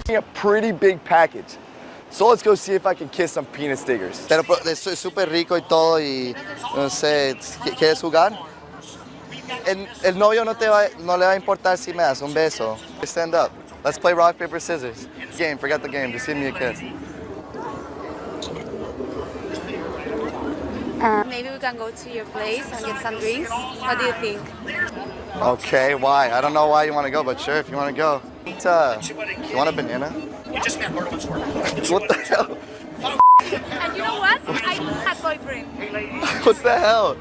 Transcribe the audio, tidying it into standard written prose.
A pretty big package. So let's go see if I can kiss some peanut stickers. Pero es súper rico y todo y no sé, ¿quieres jugar? El novio no le va a importar si me das un beso. Stand up. Let's play rock, paper, scissors. Game, forget the game, just give me a kiss. Maybe we can go to your place and get some drinks. What do you think? Okay, why? I don't know why you want to go, but sure, if you want to go. You want a banana? What the hell? And you know what? I have a boyfriend. What the hell?